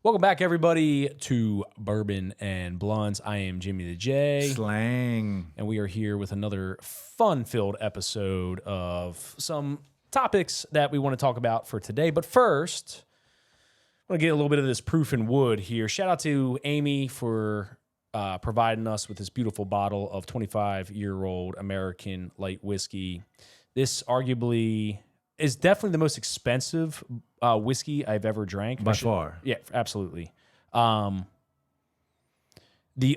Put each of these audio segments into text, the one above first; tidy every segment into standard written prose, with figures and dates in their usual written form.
Welcome back, everybody, to Bourbon and Blunts. I am Jimmy the J. Slang. And we are here with another fun-filled episode of some topics that we want to talk about for today. But first, I want to get a little bit of this proof in wood here. Shout out to Amy for providing us with this beautiful bottle of 25-year-old American light whiskey. This arguably is definitely the most expensive whiskey I've ever drank. By far. Yeah, absolutely. The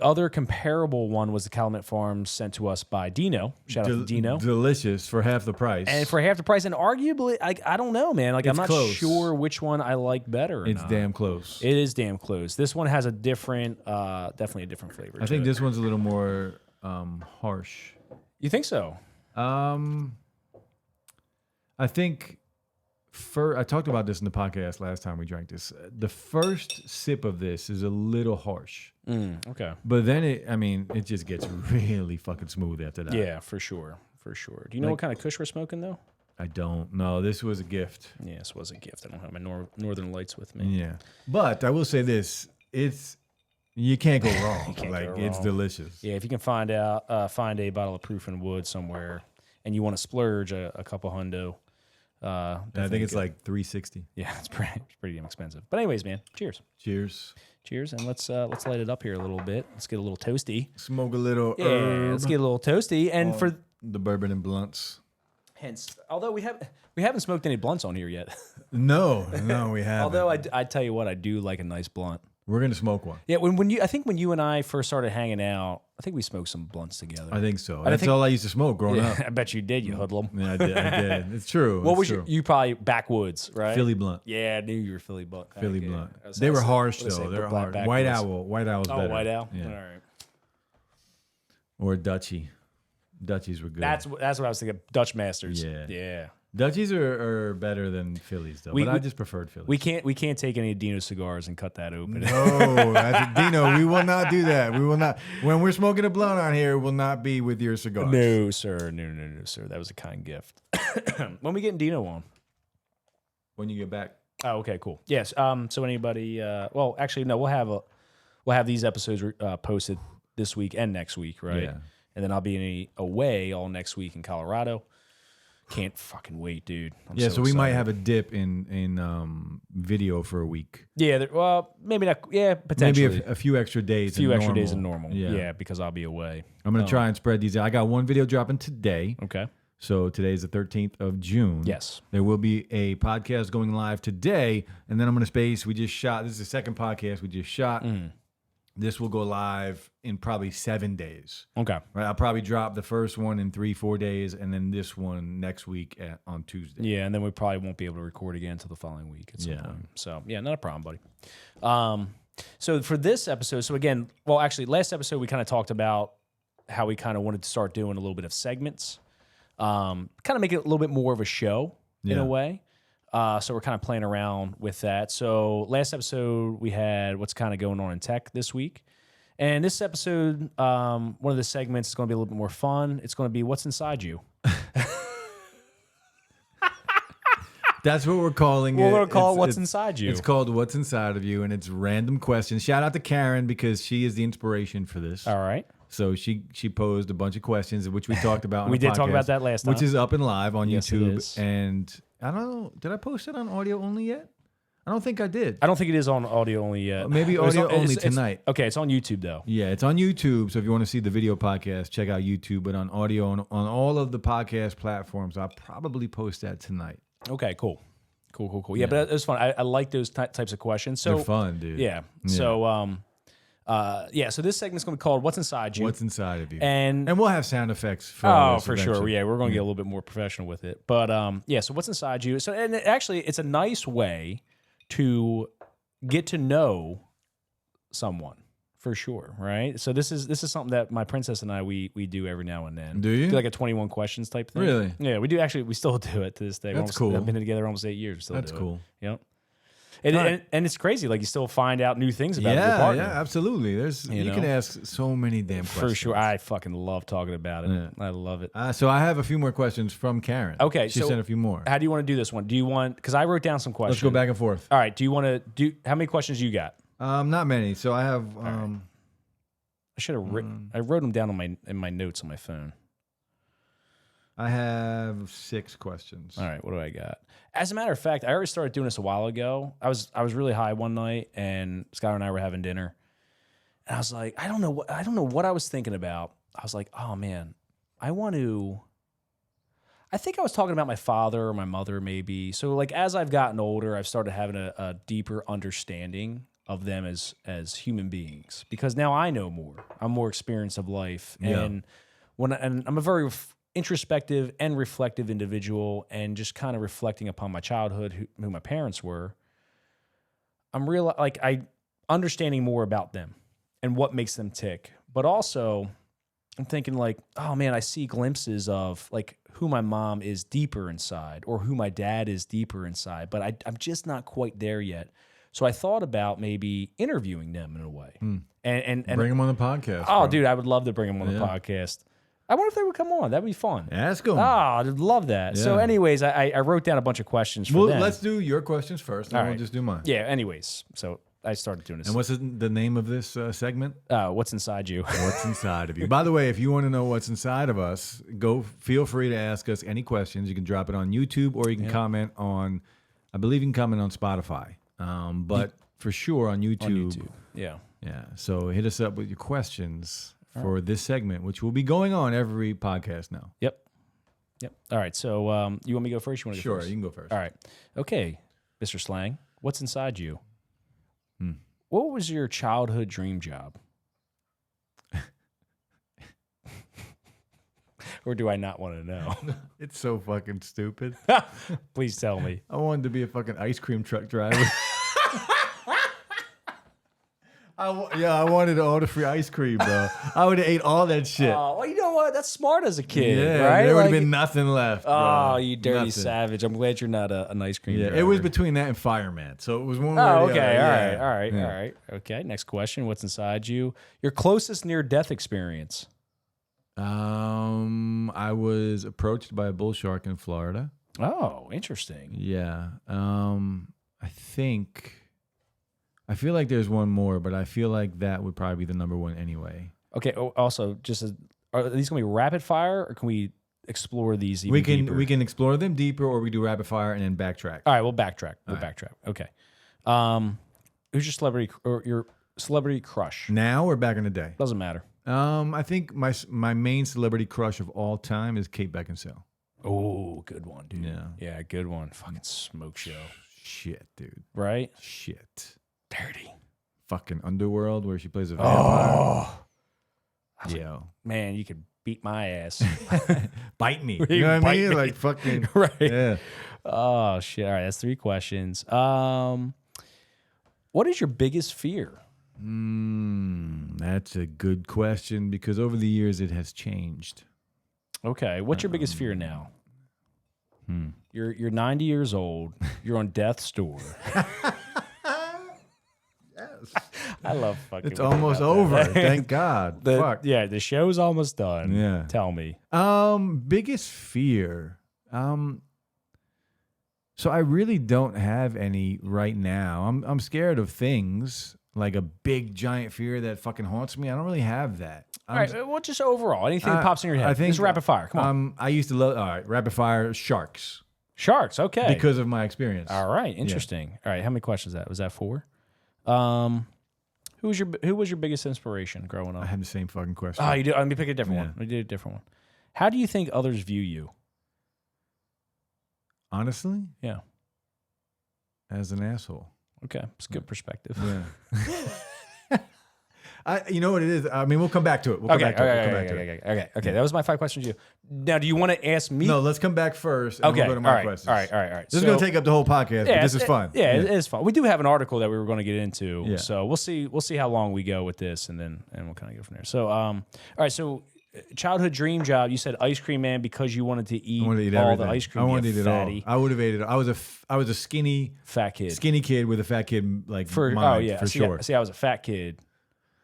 other comparable one was the Calumet Farms sent to us by Dino. Shout out to Dino. Delicious for half the price. And for half the price, and arguably, I don't know, man. Like, I'm not close. Sure which one I like better. Or it's not. damn close. It is damn close. This one has a different, definitely a different flavor. I think this one's a little more harsh. You think so? I think I talked about this in the podcast last time we drank this. The first sip of this is a little harsh. Okay. But then it just gets really fucking smooth after that. Yeah, for sure. For sure. Do you know what kind of kush we're smoking, though? I don't know. This was a gift. Yeah, this was a gift. I don't have my Northern Lights with me. Yeah. But I will say this. You can't go wrong. It's wrong. delicious. Yeah, if you can find a bottle of Proof and Wood somewhere and you want to splurge a couple hundo, I think it's like $3.60. Yeah, it's pretty damn expensive. But anyways, man, cheers. Cheers, and let's light it up here a little bit. Let's get a little toasty. Smoke a little. Yeah, let's get a little toasty. And for the bourbon and blunts. Hence, although we haven't smoked any blunts on here yet. No, we haven't. Although I tell you what, I do like a nice blunt. We're gonna smoke one. Yeah, I think when you and I first started hanging out, I think we smoked some blunts together. I think so. That's all I used to smoke growing up. I bet you did, you hoodlum. Yeah, I did. It's true. What was you probably backwoods, right? Philly blunt. Yeah, I knew you were Philly blunt. Philly blunt. They were harsh though. They're hard. White Owl. White Owl's better. Oh, White Owl. Yeah. All right. Or Dutchie. Dutchies were good. That's what I was thinking. Dutch Masters. Yeah. Dutchies are better than Phillies though. But I just preferred Phillies. We can't take any Dino cigars and cut that open. No, Dino, we will not do that. We will not. When we're smoking a blunt on here, it will not be with your cigars. No, sir. No, sir. That was a kind gift. When we getting Dino on? When you get back. Oh, okay, cool. Yes. So anybody? Well, actually, no. We'll have these episodes posted this week and next week, right? Yeah. And then I'll be away all next week in Colorado. Can't fucking wait, dude. I'm so we excited. might have a dip in video for a week. Yeah, well, maybe not. Yeah, potentially. Maybe a few extra days. A few extra days than normal. Yeah, because I'll be away. I'm going to try and spread these out. I got one video dropping today. Okay. So today's the 13th of June. Yes. There will be a podcast going live today, and then I'm going to space. We just shot. This is the second podcast we just shot. This will go live in probably 7 days. Okay. Right. I'll probably drop the first one in 3-4 days, and then this one next week on Tuesday. Yeah, and then we probably won't be able to record again until the following week at some point. So yeah, not a problem, buddy. So for this episode, actually, last episode we kind of talked about how we kind of wanted to start doing a little bit of segments, kind of make it a little bit more of a show in a way. So we're kind of playing around with that. So last episode we had what's kind of going on in tech this week. And this episode, one of the segments is going to be a little bit more fun. It's going to be what's inside you. That's what we're calling it. We're going to call it what's inside you. It's called What's Inside of You, and it's random questions. Shout out to Karen because she is the inspiration for this. All right. So she posed a bunch of questions, which we talked about on We the did talk podcast, about that last time. which is up and live on Yes, it YouTube. is. And I don't know, did I post it on audio only yet? I don't think I did. I don't think it is on audio only yet. Maybe audio only tonight. Okay, it's on YouTube though. Yeah, it's on YouTube. So if you want to see the video podcast, check out YouTube. But on audio, on all of the podcast platforms, I'll probably post that tonight. Okay, cool. Yeah, but it was fun. I like those types of questions. So they're fun, dude. Yeah. So so this segment's going to be called "What's Inside You." What's inside of you? And we'll have sound effects for this for eventually. sure. Yeah, we're going to get a little bit more professional with it. But so what's inside you? So and actually, it's a nice way to get to know someone for sure, right? So this is something that my princess and I we do every now and then. Do you? Do like a 21 questions type thing. Really? Yeah, we do. Actually, we still do it to this day. That's cool. I've been together almost 8 years. We still That's do cool. It. Yep. And it's crazy. Like you still find out new things about your partner. Yeah, absolutely. You can ask so many damn questions. For sure. I fucking love talking about it. Yeah. I love it. So I have a few more questions from Karen. Okay. She sent a few more. How do you want to do this one? Do you want, because I wrote down some questions. Let's go back and forth. All right. Do you want to do, how many questions you got? Not many. So I have, I should have written, I wrote them down on in my notes on my phone. I have 6 questions. All right, what do I got? As a matter of fact, I already started doing this a while ago. I was really high one night, and Skylar and I were having dinner, and I was like, I don't know what I was thinking about. I was like, oh man, I think I was talking about my father or my mother maybe. So like as I've gotten older, I've started having a deeper understanding of them as human beings because now I know more. I'm more experienced of life, and I'm a very introspective and reflective individual, and just kind of reflecting upon my childhood, who my parents were. I'm understanding more about them and what makes them tick. But also, I'm thinking like, oh man, I see glimpses of like who my mom is deeper inside, or who my dad is deeper inside. But I'm just not quite there yet. So I thought about maybe interviewing them in a way, and bring them on the podcast. Oh, bro. Dude, I would love to bring them on the podcast. I wonder if they would come on. That'd be fun. Ask them. Oh, I'd love that. Yeah. So anyways, I wrote down a bunch of questions for them. Let's do your questions first, and we'll just do mine. Yeah, anyways. So I started doing this. And what's the name of this segment? What's Inside You? What's Inside of You. By the way, if you want to know what's inside of us, feel free to ask us any questions. You can drop it on YouTube, or you can comment on, I believe you can comment on Spotify. But for sure on YouTube. On YouTube. Yeah. Yeah. So hit us up with your questions for this segment, which will be going on every podcast now. Yep. All right. So you want me to go first? You want to go first? Sure, you can go first. All right. Okay, Mr. Slang, what's inside you? What was your childhood dream job? Or do I not want to know? It's so fucking stupid. Please tell me. I wanted to be a fucking ice cream truck driver. I wanted all the free ice cream, bro. I would have ate all that shit. Oh, well, you know what? That's smart as a kid, yeah, right? There would have been nothing left. Oh, you dirty savage. I'm glad you're not an ice cream driver. It was between that and fireman. So it was one way or the okay. other. All right. Okay, next question. What's inside you? Your closest near-death experience? I was approached by a bull shark in Florida. Oh, interesting. Yeah. I feel like there's one more, but I feel like that would probably be the number one anyway. Okay. Also, are these going to be rapid fire, or can we explore these even deeper? We can explore them deeper, or we do rapid fire and then backtrack. All right, we'll backtrack. Backtrack. Okay. Who's your celebrity crush? Now or back in the day? Doesn't matter. I think my main celebrity crush of all time is Kate Beckinsale. Oh, good one, dude. Yeah, good one. Fucking smoke show. Shit, dude. Right? Shit. Dirty. Fucking Underworld, where she plays a vampire. Like, man, you could beat my ass. Bite me. You know what I mean? Like fucking. Right. Yeah. Oh, shit. All right, that's 3 questions. What is your biggest fear? That's a good question, because over the years it has changed. Okay. What's your biggest fear now? You're 90 years old. You're on death's door. I love fucking. It's almost over. Thank God. Fuck. Yeah, the show's almost done. Yeah. Tell me. Biggest fear. So I really don't have any right now. I'm scared of things, like a big giant fear that fucking haunts me. I don't really have that. All right. Well, just overall, anything that pops in your head. I think just rapid fire. Come on. I used to love. All right, rapid fire sharks. Sharks. Okay. Because of my experience. All right. Interesting. Yeah. All right. How many questions was that 4? Who was your biggest inspiration growing up? I had the same fucking question. Oh, you did. Let me pick a different one. We did a different one. How do you think others view you? Honestly? Yeah. As an asshole. Okay. It's a good perspective. Yeah. You know what it is? I mean, we'll come back to it. We'll come back to it. Okay. That was my 5 questions to you. Now, do you want to ask me? No, let's come back first. And we'll go to my questions. All right. This is going to take up the whole podcast, but this is fun. Yeah, it is fun. We do have an article that we were going to get into, so we'll see how long we go with this, and we'll kind of go from there. So, all right. So, childhood dream job. You said ice cream man because you wanted to eat, I wanted to eat all everything. the ice cream. I wanted to eat it all. Fatty. I would have ate it. I was a skinny Fat kid. skinny kid with a fat kid like For mind, yeah, for see, sure. See, I was a fat kid,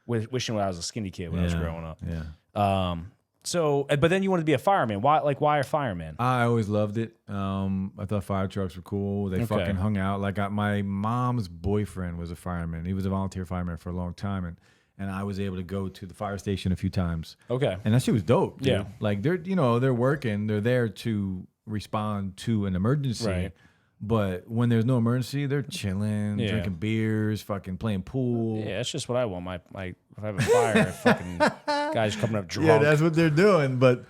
wishing I was a skinny kid when I was growing up. Yeah. So, but then you wanted to be a fireman. Why a fireman? I always loved it. I thought fire trucks were cool. They fucking hung out. Like my mom's boyfriend was a fireman. He was a volunteer fireman for a long time, and I was able to go to the fire station a few times. Okay. And that shit was dope. Dude. Yeah. Like they're working. They're there to respond to an emergency. Right. But when there's no emergency, they're chilling, drinking beers, fucking playing pool. Yeah, that's just what I want. My if I have a fire, fucking guys coming up drunk. Yeah, that's what they're doing. But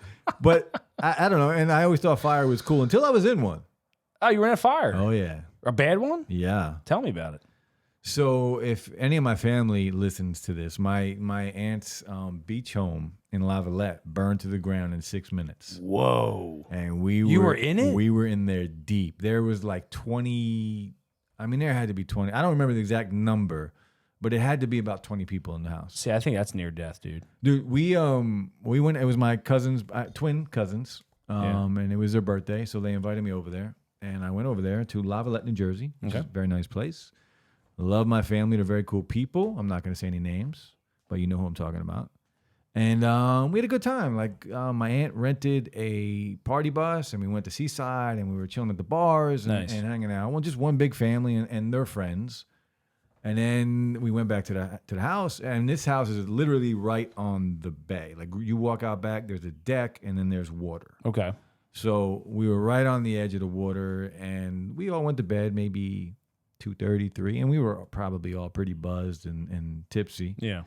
I don't know. And I always thought fire was cool until I was in one. Oh, you were in a fire? Oh yeah. A bad one? Yeah. Tell me about it. So if any of my family listens to this, my aunt's beach home in Lavalette burned to the ground in 6 minutes. Whoa. And You were in it? We were in there deep. There was like 20, I mean, there had to be 20. I don't remember the exact number, but it had to be about 20 people in the house. See, I think that's near death, dude. Dude, we went, it was my cousins, twin cousins, and it was their birthday, so they invited me over there. And I went over there to Lavalette, New Jersey, which is a very nice place. Love my family. They're very cool people. I'm not going to say any names, but you know who I'm talking about. And we had a good time. Like my aunt rented a party bus, and we went to Seaside, and we were chilling at the bars and hanging out. Well, just one big family and their friends. And then we went back to the house, and this house is literally right on the bay. Like you walk out back, there's a deck, and then there's water. Okay. So we were right on the edge of the water, and we all went to bed maybe 2:30, 3, and we were probably all pretty buzzed and tipsy. Yeah.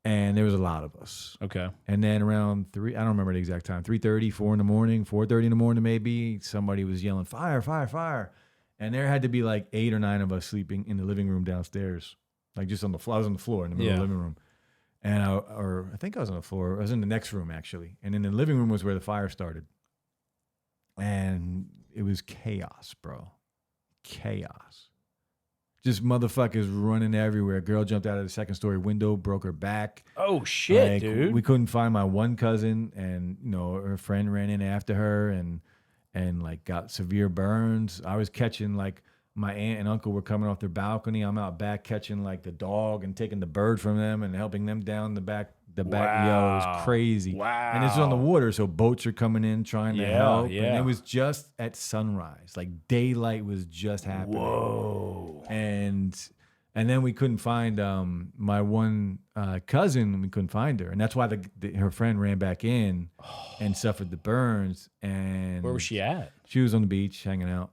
And there was a lot of us. Okay. And then around 3, I don't remember the exact time, 3:30, 4 in the morning, 4:30 in the morning maybe, somebody was yelling, fire, fire, fire. And there had to be like 8 or 9 of us sleeping in the living room downstairs, like just on the floor. I was on the floor in the middle of the living room. And I think I was on the floor. I was in the next room, actually. And in the living room was where the fire started. And it was chaos, bro. Chaos. Just motherfuckers running everywhere. A girl jumped out of the second story window, broke her back. Oh shit, like, dude. We couldn't find my one cousin, and her friend ran in after her and like got severe burns. I was catching like my aunt and uncle were coming off their balcony. I'm out back catching like the dog and taking the bird from them and helping them down the back. Wow. Yo, it was crazy. Wow. And it's on the water, so boats are coming in trying to help. Yeah. And it was just at sunrise. Like daylight was just happening. Whoa. And then we couldn't find my one cousin. We couldn't find her, and that's why her friend ran back in and suffered the burns. And Where was she at? She was on the beach hanging out.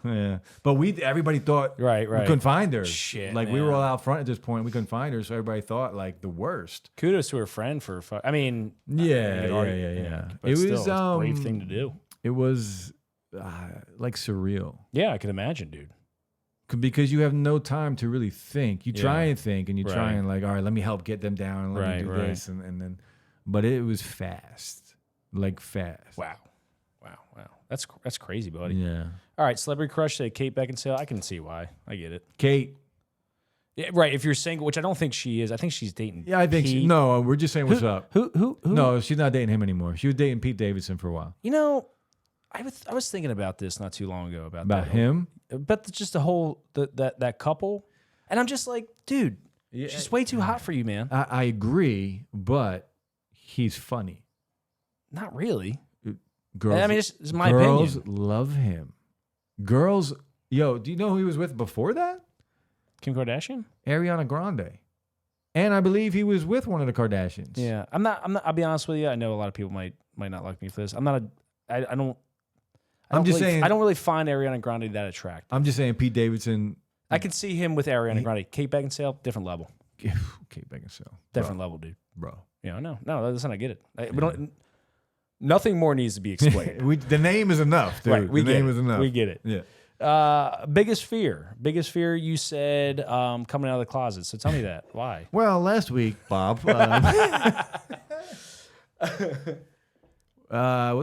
Yeah, but everybody thought Right. we couldn't find her. Shit, like man. we were all out front at this point. We couldn't find her, so everybody thought like the worst. Kudos to her friend for. I mean. Yeah. But It still, was it's a brave thing to do. It was like surreal. Yeah, I can imagine, dude. Because you have no time to really think. You try and think, and you try Right. and like, all right, let me help get them down, and let me do this, and then, but it was fast, like fast. Wow. That's crazy, buddy. Yeah. All right, celebrity crush, say Kate Beckinsale. I can see why. I get it. Kate. Yeah, right. If you're single, which I don't think she is. I think she's dating. Yeah, I think Pete. no. We're just saying what's up. Who? No, she's not dating him anymore. She was dating Pete Davidson for a while. You know, I was thinking about this not too long ago about that him, but just the whole that couple, and I'm just like, dude, she's way too hot for you, man. I agree, but he's funny. Not really. Girls, I mean, it's my girls opinion. love him. Girls, do you know who he was with before that? Kim Kardashian? Ariana Grande. And I believe he was with one of the Kardashians. Yeah. I'm not I'll be honest with you. I know a lot of people might not like me for this. I don't really find Ariana Grande that attractive. I'm just saying Pete Davidson. I could see him with Ariana Grande. Kate Beckinsale, different level. Kate Beckinsale. Different level, dude. Bro. Yeah, no, listen, I get it. We don't. Nothing more needs to be explained. The name is enough, dude. Right, the name is enough. We get it. Yeah. Biggest fear. You said coming out of the closet. So tell me that. Why? Well, last week, Bob. What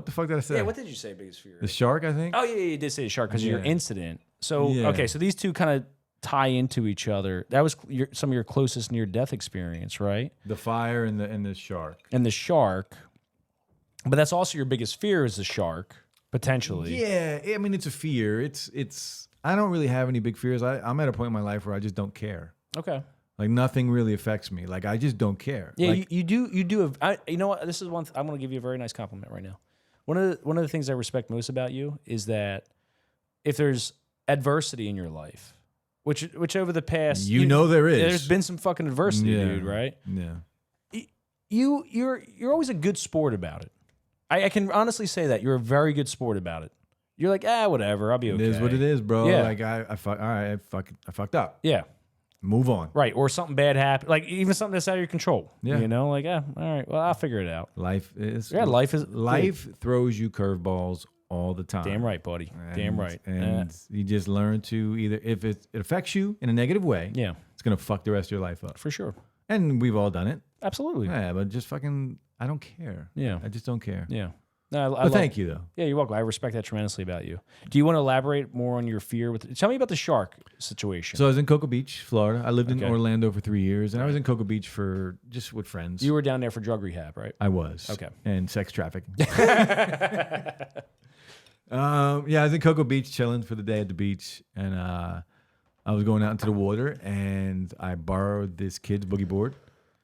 the fuck did I say? Yeah, what did you say? Biggest fear. The shark, I think. Oh yeah, you did say the shark because of your incident. So Yeah. okay, so these two kind of tie into each other. That was some of your closest near-death experience, right? The fire and the shark. And the shark. But that's also your biggest fear is the shark, potentially. Yeah, I mean, it's a fear. It's. I don't really have any big fears. I'm at a point in my life where I just don't care. Okay. Like nothing really affects me. Like I just don't care. Yeah, like, you do. You know what? This is one. I'm going to give you a very nice compliment right now. One of the things I respect most about you is that if there's adversity in your life, which over the past there is. there's been some fucking adversity, dude. Right? Yeah. You're always a good sport about it. I can honestly say that you're a very good sport about it. You're like, whatever, I'll be okay. It is what it is, bro. Yeah. Like I fucked up. Yeah. Move on. Right. Or something bad happened. Like even something that's out of your control. Yeah. You know, like, all right, well, I'll figure it out. Life throws you curveballs all the time. Damn right, buddy. Damn right. And you just learn to either, if it affects you in a negative way, yeah, it's gonna fuck the rest of your life up. For sure. And we've all done it. Absolutely. Yeah, but just fucking, I don't care. Yeah. I just don't care. Yeah. But thank you, though. Yeah, you're welcome. I respect that tremendously about you. Do you want to elaborate more on your fear with? Tell me about the shark situation. So I was in Cocoa Beach, Florida. I lived in Okay. Orlando for 3 years, and I was in Cocoa Beach for just with friends. You were down there for drug rehab, right? I was. Okay. And sex trafficking. Yeah, I was in Cocoa Beach chilling for the day at the beach, and I was going out into the water, and I borrowed this kid's boogie board.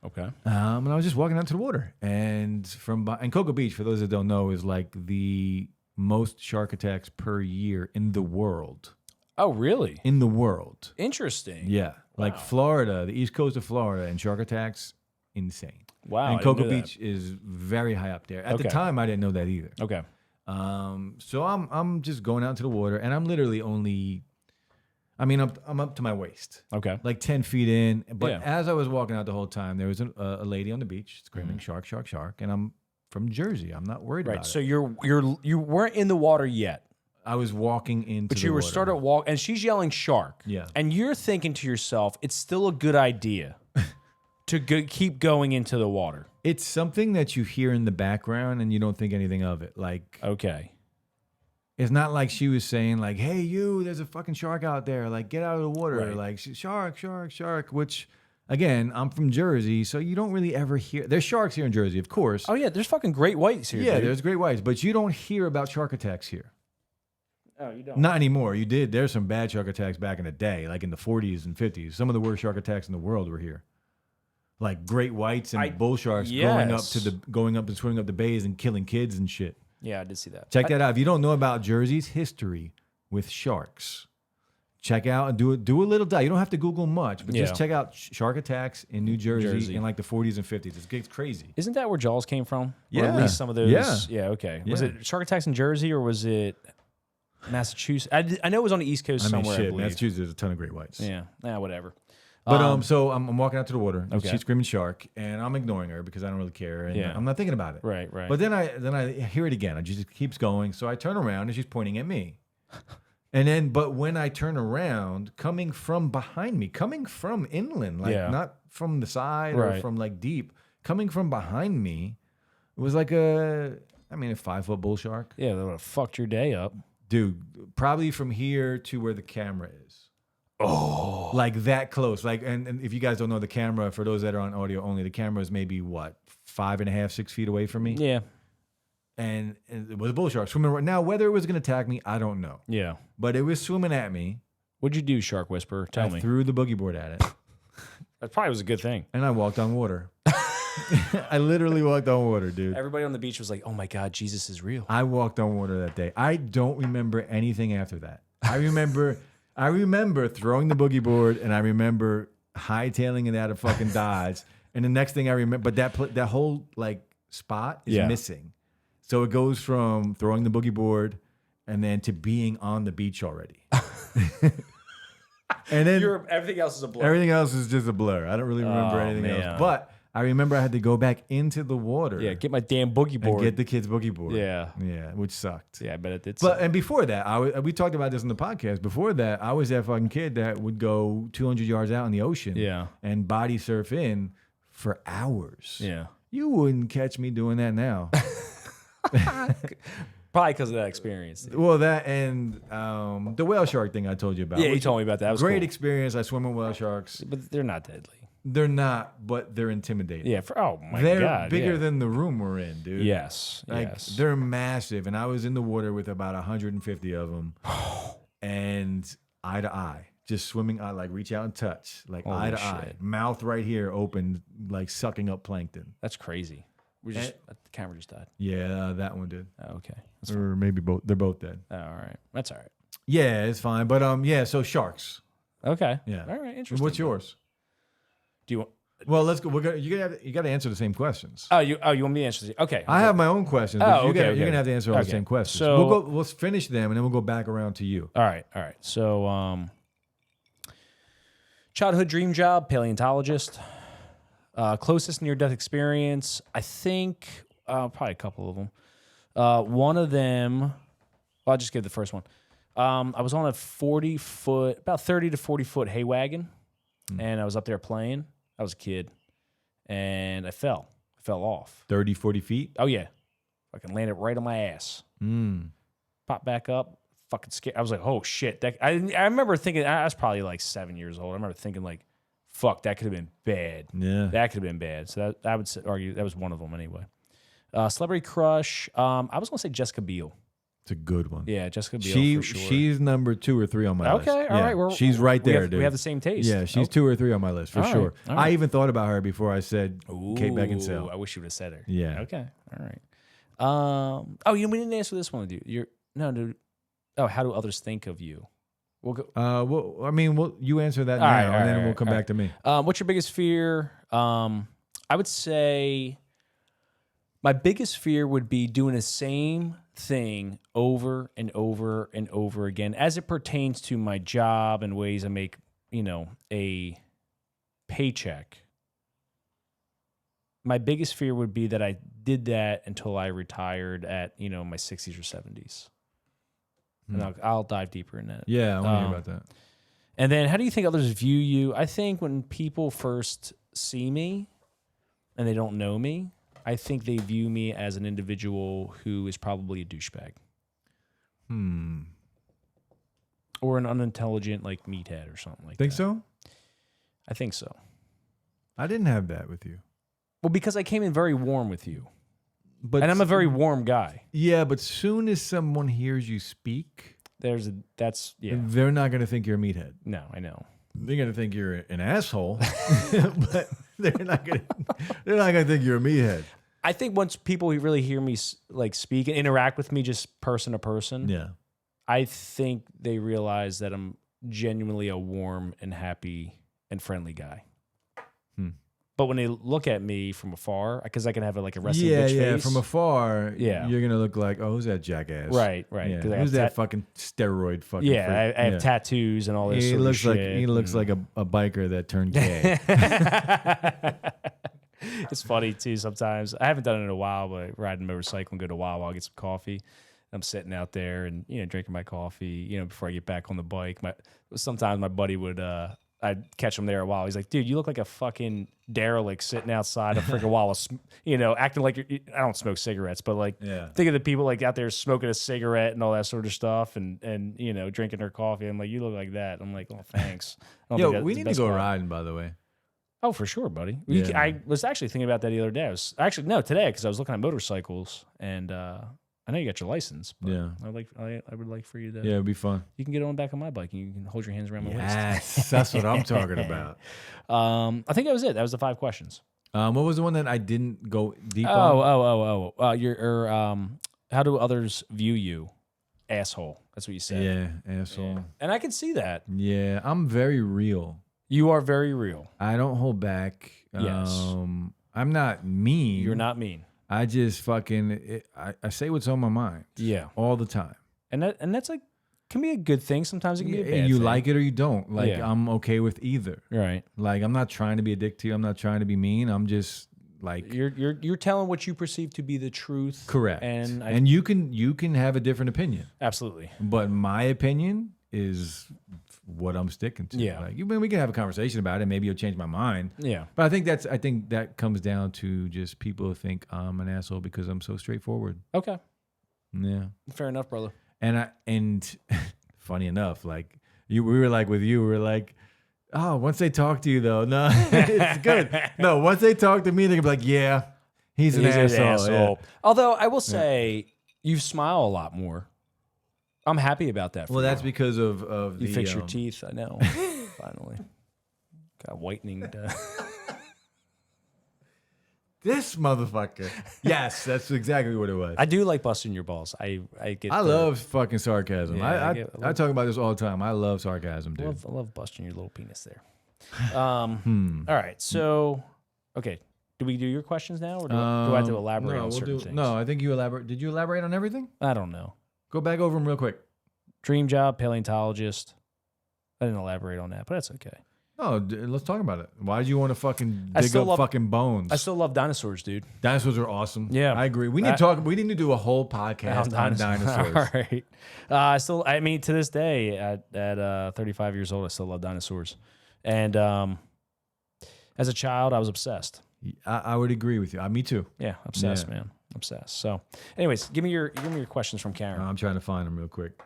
Okay. And I was just walking out to the water, and Cocoa Beach, for those that don't know, is like the most shark attacks per year in the world. Oh, really? In the world. Interesting. Yeah. Like Florida, the east coast of Florida, and shark attacks, insane. Wow. And Cocoa Beach is very high up there. At the time, I didn't know that either. Okay. So I'm just going out to the water, and I'm literally only, I'm up to my waist. Okay. Like 10 feet in. But Yeah. as I was walking out the whole time, there was a lady on the beach screaming, shark, shark, shark. And I'm from Jersey. I'm not worried about it. So you weren't in the water yet. I was walking into But the you were water. started walk, and she's yelling shark. Yeah. And you're thinking to yourself, it's still a good idea to keep going into the water. It's something that you hear in the background and you don't think anything of it. Like, Okay. it's not like she was saying like, hey, there's a fucking shark out there. Like, get out of the water. Right. Like, shark, shark, shark, which, again, I'm from Jersey, so you don't really ever hear. There's sharks here in Jersey, of course. Oh, yeah. There's fucking great whites here. Yeah, dude. there's great whites, but you don't hear about shark attacks here. Oh, you don't. Not anymore. You did. There's some bad shark attacks back in the day, like in the 40s and 50s. Some of the worst shark attacks in the world were here. Like great whites and bull sharks going up and swimming up the bays and killing kids and shit. Yeah, I did see that. Check that out. If you don't know about Jersey's history with sharks, check out and do a little dive. You don't have to Google much, but just check out shark attacks in New Jersey in like the 40s and 50s. It gets crazy. Isn't that where Jaws came from? Or Yeah. at least some of those. Yeah. Yeah, okay. Yeah. Was it shark attacks in Jersey or was it Massachusetts? I know it was on the East Coast somewhere, I believe. Massachusetts, there's a ton of great whites. Yeah, whatever. But so I'm walking out to the water. And Okay. she's screaming shark, and I'm ignoring her because I don't really care, and Yeah. I'm not thinking about it. Right. But then I hear it again. It just keeps going. So I turn around, and she's pointing at me. But when I turn around, coming from behind me, coming from inland, like not from the side or from like deep, coming from behind me, it was like a 5-foot bull shark. Yeah, that would have fucked your day up. Dude, probably from here to where the camera is. Oh, like that close. Like, and if you guys don't know the camera, for those that are on audio only, the camera is maybe 5.5, 6 feet away from me. Yeah. And it was a bull shark swimming. Now, whether it was going to attack me, I don't know. Yeah. But it was swimming at me. What'd you do, Shark Whisperer? Tell me. I threw the boogie board at it. That probably was a good thing. And I walked on water. I literally walked on water, dude. Everybody on the beach was like, oh my God, Jesus is real. I walked on water that day. I don't remember anything after that. I remember throwing the boogie board, and I remember hightailing it out of fucking Dodge. And the next thing I remember, but that whole like spot is missing. So it goes from throwing the boogie board and then to being on the beach already. And then everything else is a blur. everything else is just a blur. I don't really remember anything else. But I remember I had to go back into the water. Yeah, get my damn boogie board. And get the kid's boogie board. Yeah. Yeah, which sucked. Yeah, I bet it did. But and before that, we talked about this in the podcast. Before that, I was that fucking kid that would go 200 yards out in the ocean and body surf in for hours. Yeah. You wouldn't catch me doing that now. Probably because of that experience. Well, that and the whale shark thing I told you about. Yeah, you told me about that. That was great cool. experience. I swim with whale sharks. But they're not deadly. They're not, but they're intimidating. Yeah. Oh my they're God. bigger yeah. than the room we're in, dude. Yes. Like yes. they're massive, and I was in the water with about 150 of them, and eye to eye, just swimming. I like reach out and touch, like Holy eye to shit. eye, mouth right here open, like sucking up plankton. That's crazy. We just the camera just died. Yeah, that one did. Oh, okay. That's Or maybe both. They're both dead. Oh, all right. That's all right. Yeah, it's fine. But yeah. So sharks. Okay. Yeah. All right. Interesting. What's yours? Do you want? Well, let's go. You got to answer the same questions. Oh, you want me to answer? Okay. I have my own questions. But Oh, okay, you're gonna have to answer all the same questions. So We'll finish them, and then we'll go back around to you. All right. So, childhood dream job, paleontologist. Closest near-death experience, I think, probably a couple of them. One of them, well, I'll just give the first one. I was on a 40-foot, about 30 to 40-foot hay wagon, and I was up there playing. I was a kid, and I fell. I fell off. 30, 40 feet? Oh, yeah. Fucking landed right on my ass. Popped back up. Fucking scared. I was like, oh, shit. I remember thinking, I was probably like 7 years old. I remember thinking like, fuck, that could have been bad. Yeah. That could have been bad. So I would argue that was one of them anyway. Celebrity crush. I was going to say Jessica Biel. It's a good one. Yeah, Jessica Biel for sure. She's number 2 or 3 on my list. Okay, all right. She's right there, dude. We have the same taste. Yeah, she's 2 or 3 on my list for sure. All right. I even thought about her before I said Kate Beckinsale. I wish you would have said her. Yeah. Okay. All right. We didn't answer this one, dude. Dude. Oh, how do others think of you? We'll go. Well, I mean, you answer that now, and then we'll come back to me. What's your biggest fear? I would say my biggest fear would be doing the same thing over and over and over again as it pertains to my job and ways I make, a paycheck. My biggest fear would be that I did that until I retired at, my 60s or 70s. And I'll dive deeper in that. Yeah, I want to hear about that. And then how do you think others view you? I think when people first see me and they don't know me, I think they view me as an individual who is probably a douchebag. Or an unintelligent, like, meathead or something like that. Think so? I think so. I didn't have that with you. Well, because I came in very warm with you. But And I'm a very warm guy. Yeah, but soon as someone hears you speak, Yeah. they're not going to think you're a meathead. No, I know. They're going to think you're an asshole, but they're not going to think you're a meathead. I think once people really hear me like speak and interact with me just person to person, Yeah. I think they realize that I'm genuinely a warm and happy and friendly guy. But when they look at me from afar, because I can have a resting bitch face. From afar, Yeah. you're going to look like, oh, who's that jackass? Right. Yeah. 'Cause I Who's have that fucking steroid fucking freak? I have tattoos and all this He sort looks of like shit. he looks like a biker that turned gay. It's funny too sometimes. I haven't done it in a while, but ride a motorcycle and go to Wawa, get some coffee. I'm sitting out there and drinking my coffee, before I get back on the bike. Sometimes my buddy would I'd catch him there a while. He's like, dude, you look like a fucking derelict sitting outside a freaking Wawa, acting like I don't smoke cigarettes, but think of the people out there smoking a cigarette and all that sort of stuff and drinking their coffee. I'm like, you look like that. I'm like, oh, thanks. Yo, we need to go riding, by the way. Oh, for sure, buddy. Yeah. I was actually thinking about that the other day. Today, because I was looking at motorcycles, and I know you got your license. But Yeah. I would like for you to. Yeah, it'd be fun. You can get on the back of my bike, and you can hold your hands around my waist. Yes, that's what I'm talking about. I think that was it. That was the 5 questions. What was the one that I didn't go deep on? How do others view you? Asshole. That's what you said. Yeah, asshole. Yeah. And I can see that. Yeah, I'm very real. You are very real. I don't hold back. Yes. I'm not mean. You're not mean. I just fucking I say what's on my mind. Yeah. All the time. And that's can be a good thing. Sometimes it can be a bad thing. You like it or you don't. Yeah. I'm okay with either. Right. I'm not trying to be a dick to you. I'm not trying to be mean. I'm just you're telling what you perceive to be the truth. Correct. And you can have a different opinion. Absolutely. But my opinion is what I'm sticking to. Yeah. We can have a conversation about it. Maybe you'll change my mind. Yeah. But I think that comes down to just people who think I'm an asshole because I'm so straightforward. Okay. Yeah. Fair enough, brother. And funny enough, like we were like with you, we were like, oh, once they talk to you though, no, it's good. No, once they talk to me, they're gonna be like, yeah, he's an asshole. Yeah. Although I will say, you smile a lot more. I'm happy about that. Well, that's because of you fix your teeth. I know. Finally, got whitening. This motherfucker. Yes, that's exactly what it was. I do like busting your balls. I love fucking sarcasm. Yeah, I talk about this all the time. I love sarcasm, dude. I love busting your little penis there. All right. So, okay. Do we do your questions now, or do I have to elaborate on certain things? No, I think you elaborate. Did you elaborate on everything? I don't know. Go back over them real quick. Dream job, paleontologist. I didn't elaborate on that, but that's okay. No, let's talk about it. Why do you want to fucking dig up fucking bones? I still love dinosaurs, dude. Dinosaurs are awesome. Yeah, I agree. We need to talk. We need to do a whole podcast on dinosaurs. All right. I mean, to this day, at 35 years old, I still love dinosaurs. And as a child, I was obsessed. I would agree with you. Me too. Yeah, obsessed, man. Obsessed. So, anyways, give me your questions from Karen. I'm trying to find them real quick.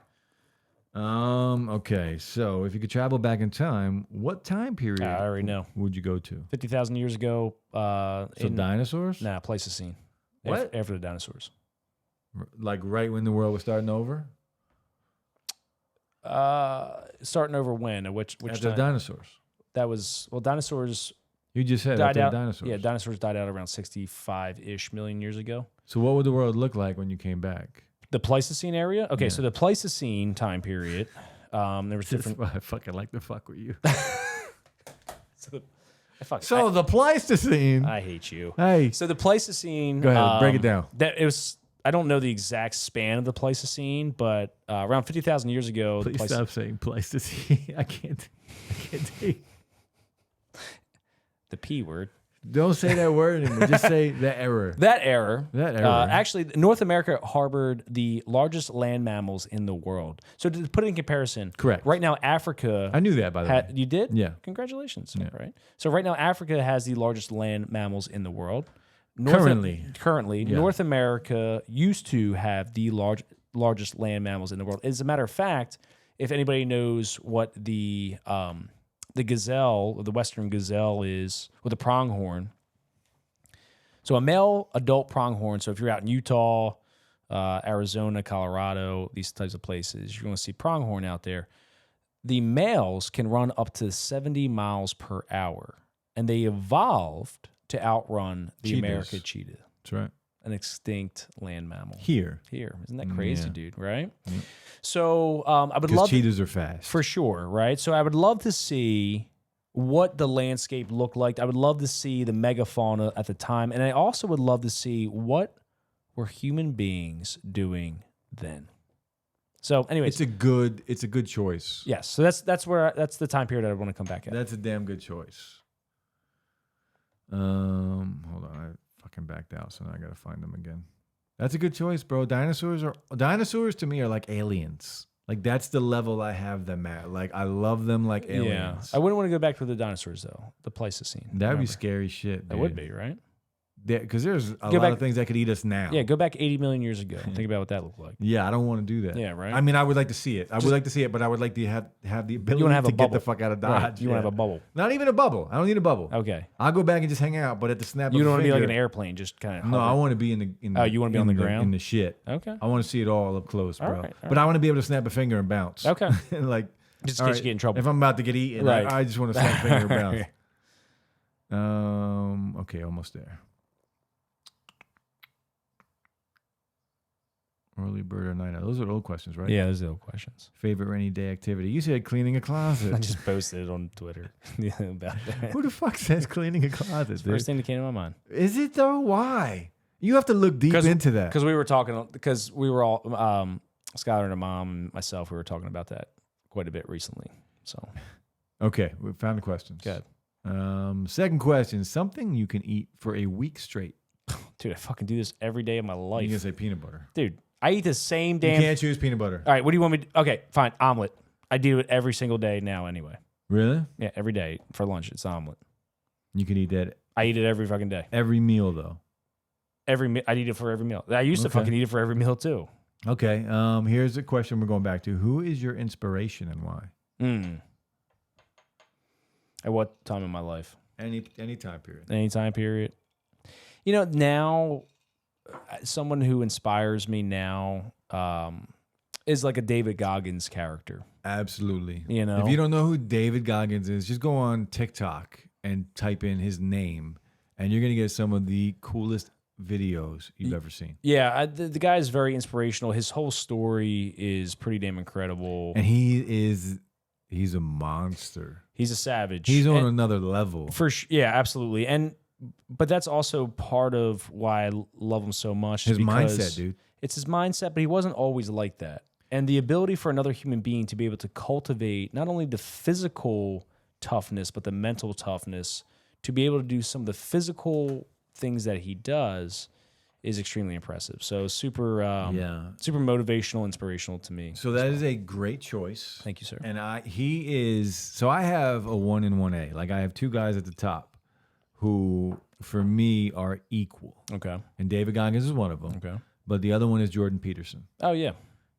Okay, so if you could travel back in time, what time period? I already know. Would you go to? 50,000 years ago. Dinosaurs? Nah, Pleistocene. What? After the dinosaurs. Like right when the world was starting over? Starting over when? Which after time? Dinosaurs. That was dinosaurs. You just said died after out. dinosaurs. Yeah, dinosaurs died out around 65-ish million years ago. So what would the world look like when you came back? The Pleistocene area? Okay, Yeah. so the Pleistocene time period, there was different... I fucking like to fuck with you. The Pleistocene. I hate you. Hey. So the Pleistocene... Go ahead, break it down. I don't know the exact span of the Pleistocene, but around 50,000 years ago... Please stop saying Pleistocene. I can't take... The P word. Don't say that word anymore. Just say the error. That error. Actually, North America harbored the largest land mammals in the world. So to put it in comparison, correct. Right now, Africa. I knew that, by the way. You did? Yeah. Congratulations. Yeah. Right. So right now, Africa has the largest land mammals in the world. Currently, yeah. North America used to have the largest land mammals in the world. As a matter of fact, if anybody knows what the gazelle, or the western gazelle, is with a pronghorn. So a male adult pronghorn. So if you're out in Utah, Arizona, Colorado, these types of places, you're going to see pronghorn out there. The males can run up to 70 miles per hour, and they evolved to outrun the American cheetah. That's right. An extinct land mammal. Here. Isn't that crazy, dude, right? Yeah. So I would love... cheetahs are fast. For sure, right? So I would love to see what the landscape looked like. I would love to see the megafauna at the time. And I also would love to see what were human beings doing then. So anyways. It's a good choice. Yes. So that's the time period I want to come back at. That's a damn good choice. Hold on. I fucking backed out, so now I gotta find them again. That's a good choice, bro. Dinosaurs to me are like aliens. Like that's the level I have them at. Like I love them like aliens. Yeah. I wouldn't want to go back to the dinosaurs though. The Pleistocene. That'd be scary shit. That would be, right? Because there's a lot of things that could eat us now. Yeah, go back 80 million years ago. Think about what that looked like. Yeah, I don't want to do that. Yeah, right. I mean, I would like to see it. But I would like to have the ability to get the fuck out of Dodge. Right. You want to have a bubble. Not even a bubble. I don't need a bubble. Okay. I'll go back and just hang out, but at the snap of a finger. You don't want to be like an airplane, just kind of hover. No, I want to be in the you want to be on the ground? In the shit. Okay. I want to see it all up close, bro. All right. But I want to be able to snap a finger and bounce. Okay. Like, just in case you get in trouble. If I'm about to get eaten, right. I just want to snap a finger and bounce. Okay, almost there. Early bird or night owl? Those are old questions, right? Yeah, those are old questions. Favorite rainy day activity? You said cleaning a closet. I just posted it on Twitter about that. Who the fuck says cleaning a closet? First thing that came to my mind. Is it though? Why? You have to look deep into that. Because we were all Skylar and her mom and myself. We were talking about that quite a bit recently. So, okay, we found the questions. Good. Second question: something you can eat for a week straight. Dude, I fucking do this every day of my life. You can say peanut butter, dude. I eat the same damn... You can't choose peanut butter. All right, what do you want me to... Okay, fine, omelet. I do it every single day now anyway. Really? Yeah, every day for lunch, it's omelet. You can eat that... I eat it every fucking day. Every meal, though? I eat it for every meal. I used to fucking eat it for every meal, too. Okay. Here's a question we're going back to. Who is your inspiration and why? At what time in my life? Any time period. Any time period. You know, now someone who inspires me now is like a David Goggins character. Absolutely. You know, if you don't know who David Goggins is, just go on TikTok and type in his name, and you're gonna get some of the coolest videos you've ever seen. Yeah, the guy is very inspirational. His whole story is pretty damn incredible. And he's a monster. He's a savage. He's on another level. Yeah, absolutely. But that's also part of why I love him so much. His mindset, dude. It's his mindset, but he wasn't always like that. And the ability for another human being to be able to cultivate not only the physical toughness, but the mental toughness to be able to do some of the physical things that he does is extremely impressive. So super motivational, inspirational to me. So that is a great choice. Thank you, sir. And I have a 1 and 1A. Like I have two guys at the top who for me are equal. Okay. And David Goggins is one of them. Okay. But the other one is Jordan Peterson. Oh, yeah.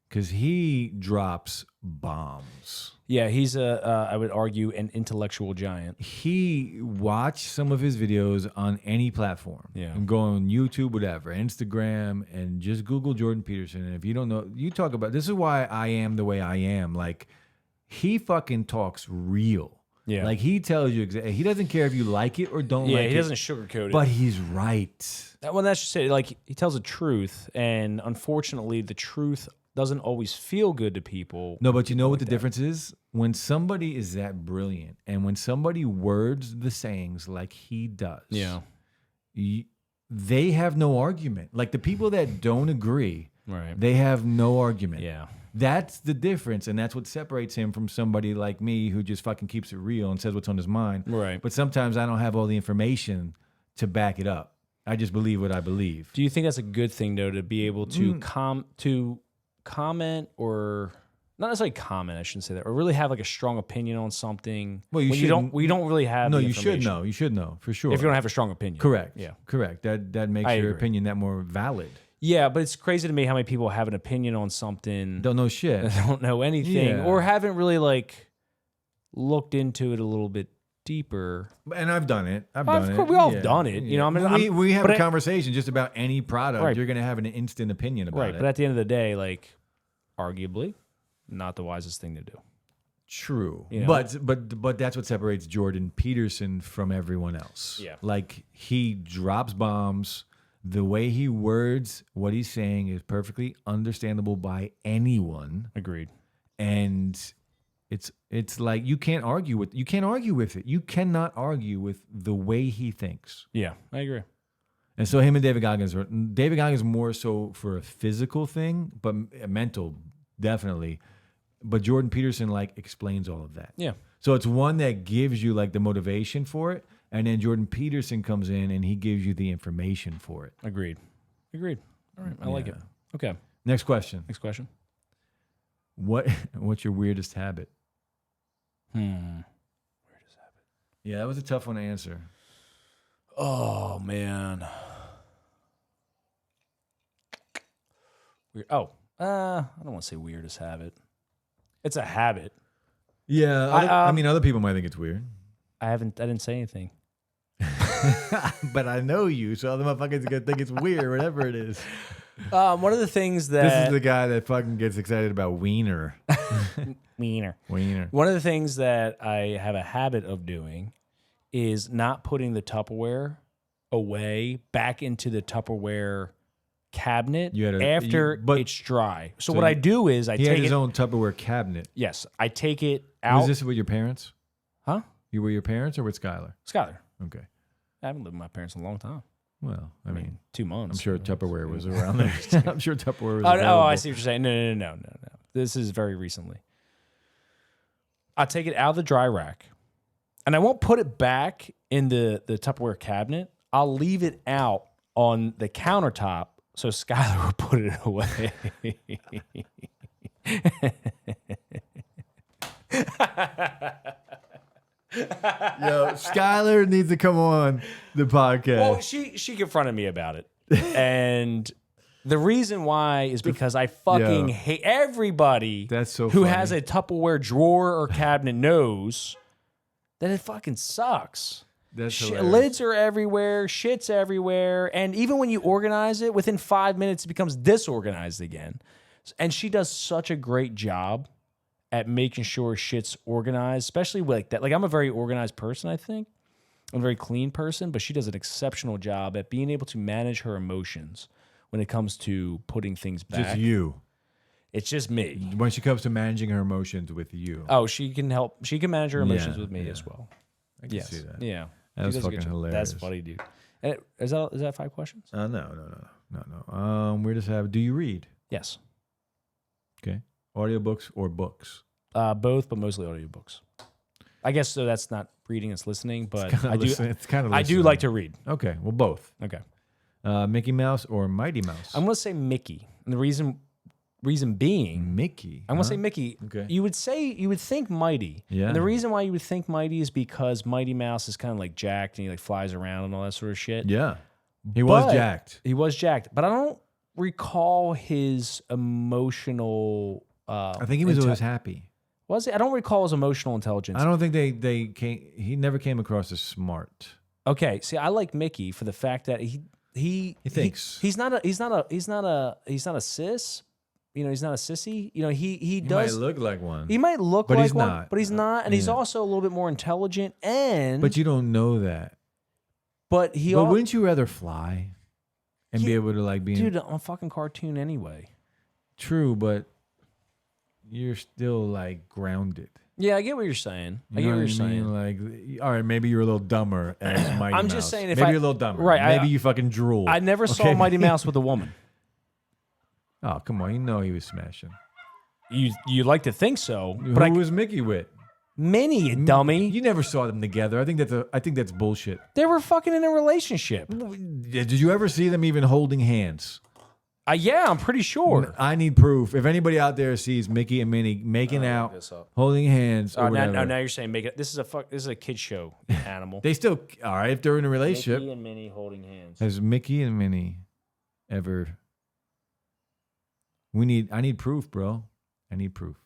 Because he drops bombs. Yeah, he's I would argue, an intellectual giant. Watch some of his videos on any platform. Yeah. And go on YouTube, whatever, Instagram, and just Google Jordan Peterson. And if you don't know, you talk about, this is why I am the way I am. Like, he fucking talks real. Yeah. Like, he tells you exactly, he doesn't care if you like it or don't like it. Yeah, he doesn't sugarcoat it. But he's right. Well, that's just it. Like, he tells the truth, and unfortunately, the truth doesn't always feel good to people. No, but you know what the difference is? When somebody is that brilliant and when somebody words the sayings like he does, they have no argument. Like the people that don't agree, right? They have no argument. Yeah. That's the difference, and that's what separates him from somebody like me who just fucking keeps it real and says what's on his mind. Right. But sometimes I don't have all the information to back it up. I just believe what I believe. Do you think that's a good thing, though, to be able to comment, or not necessarily comment, I shouldn't say that, or really have like a strong opinion on something? Well, you don't really have. No, the you should know. You should know for sure. If you don't have a strong opinion, correct. Yeah, correct. That makes your opinion that more valid. Yeah, but it's crazy to me how many people have an opinion on something, don't know shit, don't know anything, or haven't really like looked into it a little bit deeper. And I've done it. I've done it. We all have done it. You know, I mean, we have a conversation just about any product. Right. You're going to have an instant opinion about it. But at the end of the day, like, arguably, not the wisest thing to do. True. You know? But that's what separates Jordan Peterson from everyone else. Yeah. Like, he drops bombs. The way he words what he's saying is perfectly understandable by anyone. Agreed. And it's like you can't argue with it. You cannot argue with the way he thinks. Yeah, I agree. And so him and David Goggins more so for a physical thing, but mental, definitely. But Jordan Peterson like explains all of that. Yeah. So it's one that gives you like the motivation for it, and then Jordan Peterson comes in and he gives you the information for it. Agreed. All right, I like it. Okay. Next question. What's your weirdest habit? Weirdest habit. Yeah, that was a tough one to answer. Oh man. Weird. Oh, I don't want to say weirdest habit. It's a habit. Yeah, I mean, other people might think it's weird. I didn't say anything. But I know you, so other motherfuckers are gonna think it's weird, whatever it is. One of the things that this is the guy that fucking gets excited about wiener. Wiener. One of the things that I have a habit of doing is not putting the Tupperware away back into the Tupperware cabinet after it's dry. So what I do is I take his own Tupperware cabinet. Yes, I take it out. Was this with your parents? Huh? You were your parents or with Skylar? Skylar. Okay. I haven't lived with my parents in a long time. Well, I mean 2 months. I'm sure Tupperware was around there. I'm sure Tupperware was available. Oh, I see what you're saying. No. This is very recently. I'll take it out of the dry rack, and I won't put it back in the Tupperware cabinet. I'll leave it out on the countertop so Skylar will put it away. Yo, Skylar needs to come on the podcast. Well, she confronted me about it, and The reason why is because I fucking hate everybody That's so who funny. has a Tupperware drawer or cabinet knows that it fucking sucks. That's hilarious. Lids are everywhere, shit's everywhere, and even when you organize it, within 5 minutes it becomes disorganized again. And she does such a great job at making sure shit's organized, especially like that. Like I'm a very organized person, I think. I'm a very clean person, but she does an exceptional job at being able to manage her emotions when it comes to putting things back. Just you. It's just me. When she comes to managing her emotions with you. Oh, she can help. She can manage her emotions with me as well. I can see that. Yeah. That was fucking hilarious. That's funny, dude. And is that 5 questions? No. We just have, do you read? Yes. Okay. Audiobooks or books? Both, but mostly audiobooks. I guess so. That's not reading; it's listening. But I do. It's kind of. I do like to read. Okay. Well, both. Okay. Mickey Mouse or Mighty Mouse? I'm gonna say Mickey, and the reason being, Mickey. I'm gonna say Mickey. Okay. You would think Mighty. Yeah. And the reason why you would think Mighty is because Mighty Mouse is kind of like jacked and he like flies around and all that sort of shit. Yeah. He was jacked. He was jacked, but I don't recall his emotional. I think he was always happy. Was he? I don't recall his emotional intelligence. I don't think they came. He never came across as smart. Okay, see, I like Mickey for the fact that he thinks he's not a sis. You know, he's not a sissy. You know, he does might look like one. He might look but like he's one, not. but he's not, and he's also a little bit more intelligent. But you don't know that. But wouldn't you rather fly and be able to like be? Dude, I'm a fucking cartoon anyway. True, but you're still like grounded. Yeah, I get what you're saying. I get what you're saying. Like, all right, maybe you're a little dumber as Mighty Mouse. I'm just saying, if maybe you're a little dumber. Right, Maybe you fucking drool. I never saw Mighty Mouse with a woman. Oh, come on, you know he was smashing. You like to think so, Who but was Mickey with? Minnie, you dummy. You never saw them together. I think that's bullshit. They were fucking in a relationship. Did you ever see them even holding hands? Yeah, I'm pretty sure. I need proof. If anybody out there sees Mickey and Minnie making out, holding hands, or whatever. Now you're saying make it. This is a kid show. Animal. They still all right if they're in a relationship. Mickey and Minnie holding hands. Has Mickey and Minnie ever? I need proof, bro. I need proof.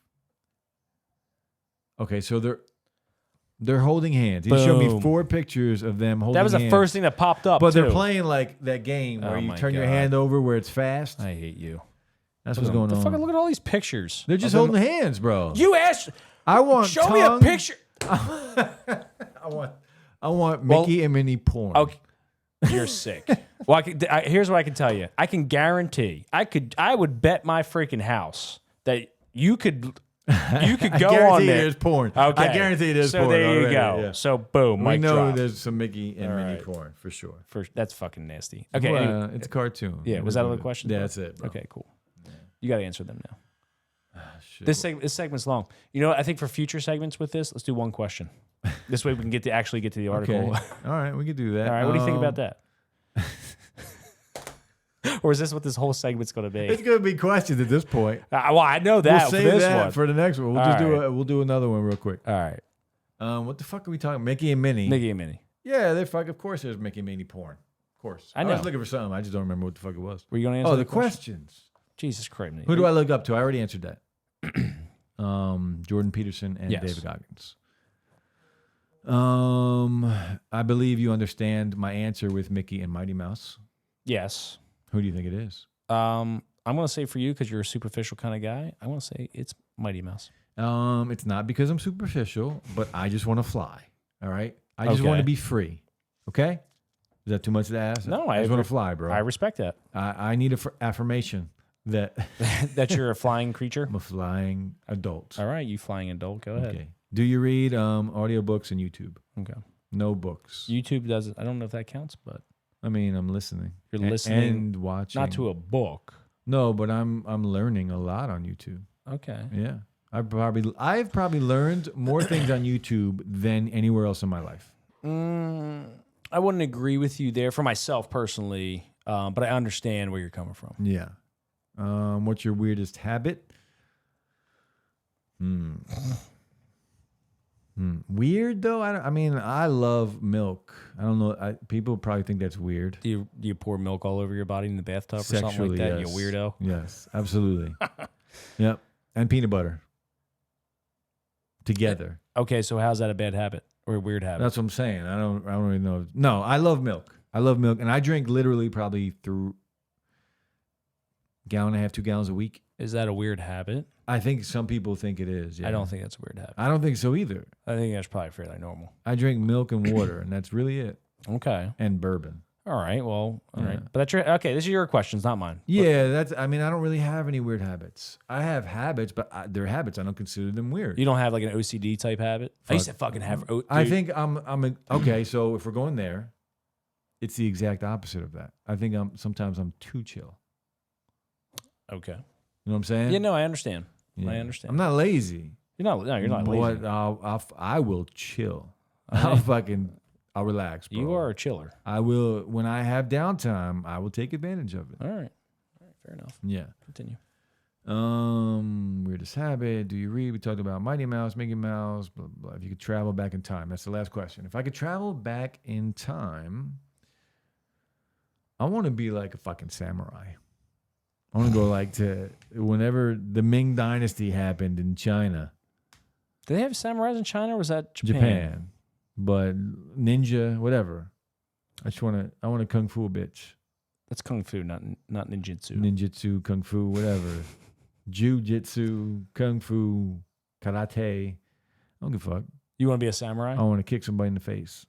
Okay, so they're holding hands. He showed me 4 pictures of them holding hands. That was the first thing that popped up. But they're playing like that game where Oh you my turn your God. hand over where it's fast. I hate you. That's what's going on. Fucking look at all these pictures. They're just holding hands, bro. You asked. I want Show me a picture. I want Mickey and Minnie porn. Okay. You're sick. Well, here's what I can tell you. I can guarantee. I would bet my freaking house that you could go on there. There's porn. Okay. I guarantee it is so porn. there you already, go. yeah. So boom, We mic know drop. there's some Mickey and All Minnie right. porn for sure. That's fucking nasty. Okay, Well, anyway. it's a cartoon. Yeah, was that all the questions? Yeah, bro? that's it, bro. Okay, cool. You got to answer them now. Shit. This segment's long. You know what? I think for future segments with this, let's do one question. This way we can actually get to the article. Okay. All right, we could do that. All right, what do you think about that? Or is this what this whole segment's going to be? It's going to be questions at this point. Well, I know that We'll for save this that one. for the next one. We'll do another one real quick. All right. What the fuck are we talking? Mickey and Minnie. Mickey and Minnie. Yeah, they're fuck. Of course, there's Mickey and Minnie porn. Of course. I know. was looking for something. I just don't remember what the fuck it was. Were you going to answer Oh, the questions. Jesus Christ. Who do I look up to? I already answered that. Jordan Peterson and Yes. David Goggins. I believe you understand my answer with Mickey and Mighty Mouse. Yes. Who do you think it is? I'm going to say for you, because you're a superficial kind of guy, I want to say it's Mighty Mouse. It's not because I'm superficial, but I just want to fly. All right? I just Okay. want to be free. Okay? Is that too much to ask? No, I just want to fly, bro. I respect that. I need a affirmation that That you're a flying creature. I'm a flying adult. All right, you flying adult. Go ahead. Okay. Do you read audiobooks and YouTube? Okay. No books. YouTube doesn't. I don't know if that counts, but I mean, I'm listening. you're listening and watching. not to a book. No, but I'm learning a lot on YouTube. Okay. Yeah. I've probably learned more things on YouTube than anywhere else in my life. I wouldn't agree with you there for myself personally, but I understand where you're coming from. Yeah. What's your weirdest habit? Weird though. I mean, I love milk. I don't know. People probably think that's weird. Do you pour milk all over your body in the bathtub or Sexually, something like that? yes. You weirdo. Yes, absolutely. Yep, and peanut butter together. Okay, so how's that a bad habit or a weird habit? That's what I'm saying. I don't really know. No, I love milk. And I drink literally probably through gallon and a half, 2 gallons a week. Is that a weird habit? I think some people think it is. Yeah. I don't think that's a weird habit. I don't think so either. I think that's probably fairly normal. I drink milk and water, and that's really it. Okay. And bourbon. All right. Well, all right. But that's your okay. This is your questions, not mine. Yeah, I mean, I don't really have any weird habits. I have habits, but they're habits. I don't consider them weird. You don't have like an OCD type habit. I used to fucking have. I think okay. So if we're going there, it's the exact opposite of that. I think sometimes I'm too chill. Okay. You know what I'm saying? Yeah. No, I understand. Yeah. I understand. I'm not lazy. You're not. No, you're not lazy. But I will chill. Right. I'll relax, bro. You are a chiller. I will, when I have downtime, I will take advantage of it. All right. Fair enough. Yeah. Continue. Weirdest habit. Do you read? We talked about Mighty Mouse, Mickey Mouse, blah, blah. If you could travel back in time. That's the last question. If I could travel back in time, I want to be like a fucking samurai. I want to go like to whenever the Ming Dynasty happened in China. Did they have samurais in China or was that Japan? Japan. But ninja, whatever. I want to kung fu a bitch. That's kung fu, not ninjutsu. Ninjutsu, kung fu, whatever. Jiu-jitsu, kung fu, karate. I don't give a fuck. You want to be a samurai? I want to kick somebody in the face.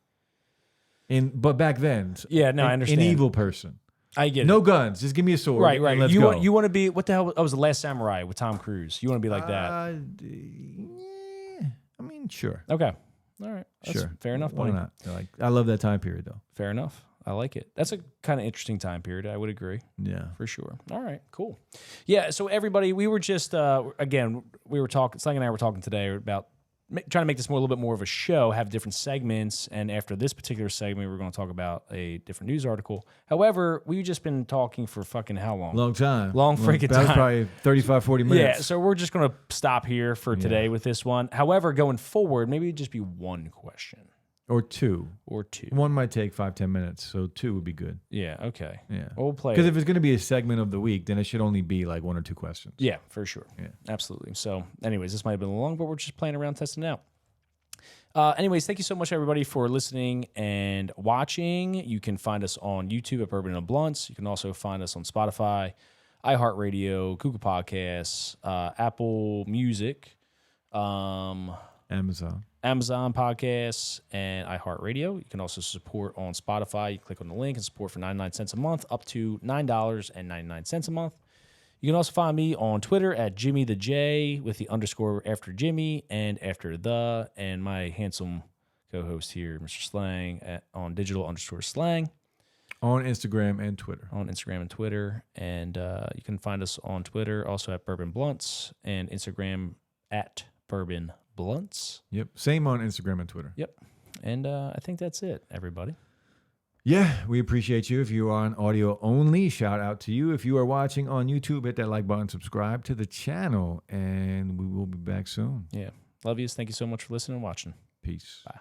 But back then, yeah, no, I understand. An evil person. I get it. No guns. Just give me a sword. Right. And let's you go. want to be what the hell? That was The Last Samurai with Tom Cruise. You want to be like that? Yeah, I mean, sure. Okay. All right. That's sure. Fair enough, Why buddy. not? I love that time period, though. Fair enough. I like it. That's a kind of interesting time period. I would agree. Yeah. For sure. All right. Cool. Yeah. So everybody, we were just again, we were talking. Slang and I were talking today about trying to make this a little bit more of a show, have different segments, and after this particular segment, we're going to talk about a different news article. However, we've just been talking for fucking how long? Long time. Long freaking time. That was probably 35, 40 minutes. Yeah, so we're just going to stop here for today with this one. However, going forward, maybe it'd just be one question. Or two. One might take 5-10 minutes, so 2 would be good. Yeah, okay. Yeah. Well, we'll play Because if it's going to be a segment of the week, then it should only be like 1 or 2 questions. Yeah, for sure. Yeah. Absolutely. So, anyways, this might have been long, but we're just playing around, testing it out. Anyways, thank you so much, everybody, for listening and watching. You can find us on YouTube at Bourbon and Blunts. You can also find us on Spotify, iHeartRadio, Google Podcasts, Apple Music, Amazon Podcasts, and iHeartRadio. You can also support on Spotify. You click on the link and support for 99 cents a month, up to $9.99 a month. You can also find me on Twitter at Jimmy the J with the underscore after Jimmy and after the, and my handsome co-host here, Mr. Slang, on digital_slang. On Instagram and Twitter. And you can find us on Twitter also at Bourbon Blunts and Instagram at Bourbon Blunts. Yep. Same on Instagram and Twitter. Yep. And I think that's it, everybody. Yeah, we appreciate you. If you are on audio only, shout out to you. If you are watching on YouTube, hit that like button, subscribe to the channel, and we will be back soon. Yeah. Love yous. Thank you so much for listening and watching. Peace. Bye.